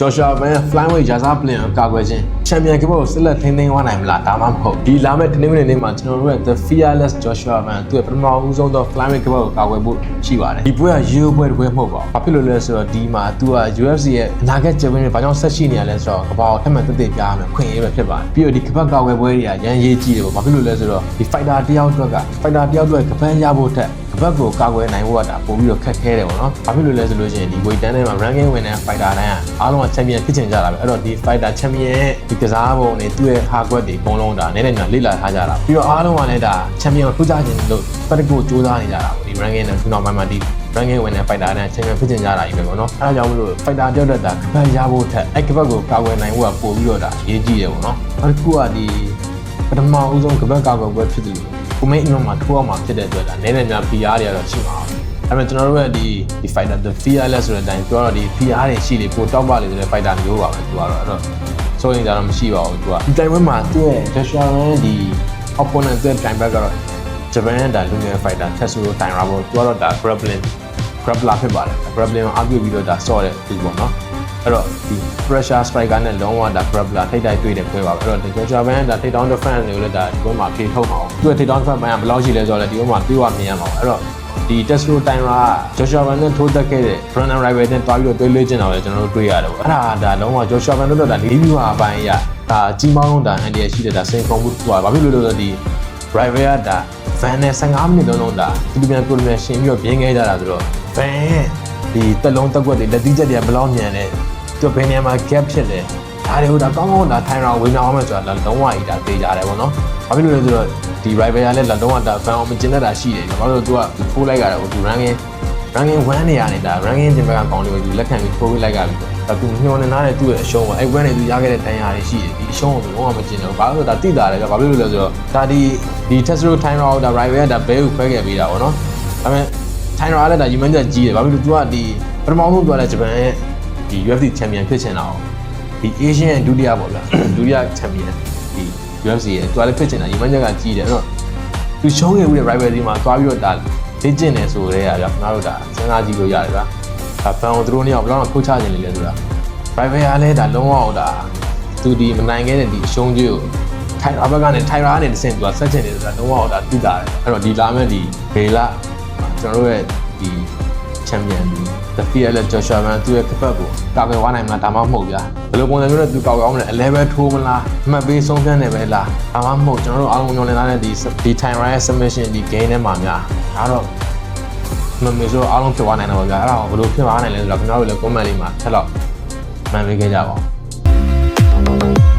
Joshua Van Flyweight ဂျာဇာပလင်ကာကွယ်ခြင်းချန်ပီယံကဘကိုဆက်လက်ထိန်းသိမ်းသွားနိုင်မလားဒါမှမဟုတ်ဒီလာမယ့်တနင်္ဂနွေနေ့မှာကျွန်တော်တို့ရဲ့ The Fearless Joshua Van သူ့ရဲ့ပထမဦးဆုံးသော Flyweight ကဘကိုကာကွယ်ဖို့ရှိပါတယ်ဒီပွဲကရိုးပွဲတစ်ပွဲမဟုတ်ပါဘူးဘာဖြစ်လို့လဲဆိုတော့ဒီမှာသူက UFC ရဲ့အနာဂတ်ကျပင်းတွေဘာကြောင့်ဆက်ရှိနေရလဲဆိုတော့ကဘာကိုထပ်မံတက်ပြရမယ်ခွင့်ရေးပဲဖြစ်ပါတယ်ပြီးတော့ဒီကဘကာကွယ်ပွဲတွေကရန်ရေးကြည့်တယ်ပေါ့ဘာဖြစ်လို့လဲဆိုတော့ဒီ fighter တယောက်အတွက်က fighter တယောက်အတွက်ကပန်းရဖို့ထက်ကဘက်ကိုကာကွယ်နိုင်ဖို့ကဒါပို့ပြီးတော့ခက်ခဲတယ်ပေါ့နော်ဘာဖြစ်လို့လဲဆိုလို့ရှိရင်ဒီ weight တန်းထဲမှာ ranking ဝင်တဲ့ fighter တိုင်းကအားလုံးက champion ဖြစ်ချင်ကြတာပဲအဲ့တော့ဒီ fighter champion ရဲ့ဒီကစားပုံတွေသူ့ရဲ့ hard work တွေအကုန်လုံးဒါနည်းနည်းညာလေ့လာထားကြတာပြီးတော့အားလုံးကလည်းဒါ champion ကိုထိုးကြခြင်းလို့ပတ်တကူစူးစမ်းနေကြတာပေါ့ဒီ ranking နဲ့နောက်ပိုင်းမှာဒီ ranking ဝင်တဲ့ fighter တိုင်း champion ဖြစ်ချင်ကြတာကြီးပဲပေါ့နော်အဲဒါကြောင့်မလို့ fighter တယောက်တည်းဒါကဘက်ရဖို့ထက်အဲ့ကဘက်ကိုကာကွယ်နိုင်ဖို့ကပို့ပြီးတော့ဒါရေးကြည့်တယ်ပေါ့နော်အခုကဒီပထမဦးဆုံးကဘက်ကာကွယ်ပွဲဖြစ်တယ်ကိုမိတ်အင်းမှာထိုးအောင်မှာဖြစ်တဲ့အတွက်ဒါနည်းနည်းများ PR တွေကတော့ရှိမှာပါအဲ့မဲ့ကျွန်တော်တို့ရဲ့ဒီ fighter the fearless ဆိုတဲ့အတိုင်းပြောတော့ဒီ PR တွေရှိလေပိုတောက်ပါလေဆိုတဲ့ fighter မျိုးပါပဲသူကတော့အဲ့တော့စိုးရင်ကြတော့မရှိပါဘူးသူကဒီတိုင်ဝမ်မှာသူ့ရဲ့ Joshua ရဲ့ဒီ opponent တဲ့တိုင်ဘက်ကတော့ Japan ဒါလူငယ် fighter Tatsuro Taira ပေါ့သူကတော့ဒါ grappler ဖြစ်ပါတယ် grappling ကိုအားပြုပြီးတော့ဒါဆော့တဲ့သူပေါ့နော်အဲ့တော့ဒီ pressure striker နဲ့လုံးဝဒါ grappler ထိပ်တိုက်တွေ့တဲ့ပွဲပါပဲအဲ့တော့ Joshua Van ဒါ take down defense တွေကိုလည်းဒါဒီဘက်မှာဖြေထုတ်မှာအောင်သူက take down defense ပိုင်းကဘယ်လောက်ရှိလဲဆိုတော့ဒီဘက်မှာပြေးဝမြင်ရမှာပေါ့အဲ့တော့ဒီ Tatsuro Taira Joshua Van နဲ့ထိုးတက်ခဲ့တဲ့ Brandon Rival နဲ့တွားပြီးတော့တွေးလွှဲကျင်တော့လည်းကျွန်တော်တို့တွေ့ရတယ်ပေါ့အဲ့ဒါလုံးဝ Joshua Van တို့တော့ဒါ၄ view အပိုင်းရဒါကြီးမောင်းတာအန်ဒီရရှိတဲ့ဒါစိန်ခေါ်မှုတူပါဘာဖြစ်လို့လဲဆိုတော့ဒီ Rival ကဒါ Van နဲ့15မိနစ်လုံးဒါဒီလိုပြန်ကိုလိုရှင်းပြီးတော့ပြင်းခဲ့ကြတာဆိုတော့ Van ဒီတက်လုံးတက်ကွက်တွေလက်သီးချက်တွေကဘယ်လောက်မြန်လဲသူဘယ်နေရာမှာ gap ဖြစ်လဲဒါတွေကိုဒါကောင်းကောင်းဒါထိုင်ရောင်ဝင်အောင်မယ်ဆိုတာလုံးဝကြီးဒါသိကြတယ်ပေါ့နော်ဘာဖြစ်လို့လဲဆိုတော့ဒီ rival ကလည်းလုံးဝဒါ fan အောင်မကျင်တတ်တာရှိတယ်ဘာလို့လဲသူကထိုးလိုက်ရတယ်သူ ranking 1နေရာနေတာ ranking တင်ဘက်ကကောင်းလို့သူလက်ခံပြီးထိုးပေးလိုက်ရပြီဒါသူညှော်နေနားတဲ့သူ့ရဲ့အရှုံးပေါ့အဲ့ one နဲ့သူရခဲ့တဲ့တန်ရာတွေရှိတယ်ဒီအရှုံးကိုလုံးဝမကျင်တော့ဘာလို့လဲဒါသိတာလေဘာဖြစ်လို့လဲဆိုတော့ဒါဒီ Tatsuro Taira ဒါ rival ကဒါဘဲကိုခွဲခဲ့ပေးတာပေါ့နော်ဒါပေမဲ့ Taira လည်းဒါယူမန်ချက်ကြီးတယ်ဘာဖြစ်လို့သူကဒီပထမဆုံးပြောလဲဂျပန်ရဲ့ဒီ UFC champion ဖြစ်ချင်တာ哦ဒီ Asian ဒုတိယပေါ့ဗျာဒုတိယ champion ဒီ UFC ရဲ့သူကလည်းဖြစ်ချင်တာညီမညက်ကကြီးတယ်အဲ့တော့သူရှုံးခဲ့ဦးတဲ့ rival ဒီမှာသွားပြီးတော့ဒါလေ့ကျင့်နေဆိုရဲဗျာခင်ဗျားတို့ဒါစဉ်းစားကြည့်လို့ရတယ်ဗျာဒါဖန်ကိုသူတို့နှစ်ယောက်ဘယ်တော့မှခိုးချခြင်းလေလဲဆိုတာ rival ကလည်းဒါလုံးဝဒါသူဒီမနိုင်ခဲ့တဲ့ဒီအရှုံးကြီးကိုထိုင်ရာဘက်ကနေထိုင်ရာကနေတစ်ဆင့်သူကဆက်ချင်တယ်ဆိုတာလုံးဝဒါသိတာတယ်အဲ့တော့ဒီလာမဲ့ဒီဘေလာကျွန်တော်တို့ရဲ့ဒီ champion ဒီ The Fearless Joshua Van သူ့ရဲ့ကပတ်ကိုကာကွယ်သွားနိုင်မလားဒါမှမဟုတ်ဗျာဘယ်လိုပုံစံမျိုးနဲ့သူကာကွယ်အောင်လဲ level ထိုးမလားအမှတ်ပေးဆုံးဖြတ်နေပဲလားဒါမှမဟုတ်ကျွန်တော်တို့အားလုံးညွှန်လင်းထားတဲ့ဒီ time run submission ဒီ game ထဲမှာများဒါတော့မမေဆိုအားလုံးဖြစ်သွားနိုင်တော့ဗျာအဲ့ဒါကိုဘယ်လိုဖြစ်သွားနိုင်လဲဆိုတော့ခင်ဗျားတို့လည်း comment လေးမှာထပ်တော့မှန်ပေးခဲ့ကြပါဦး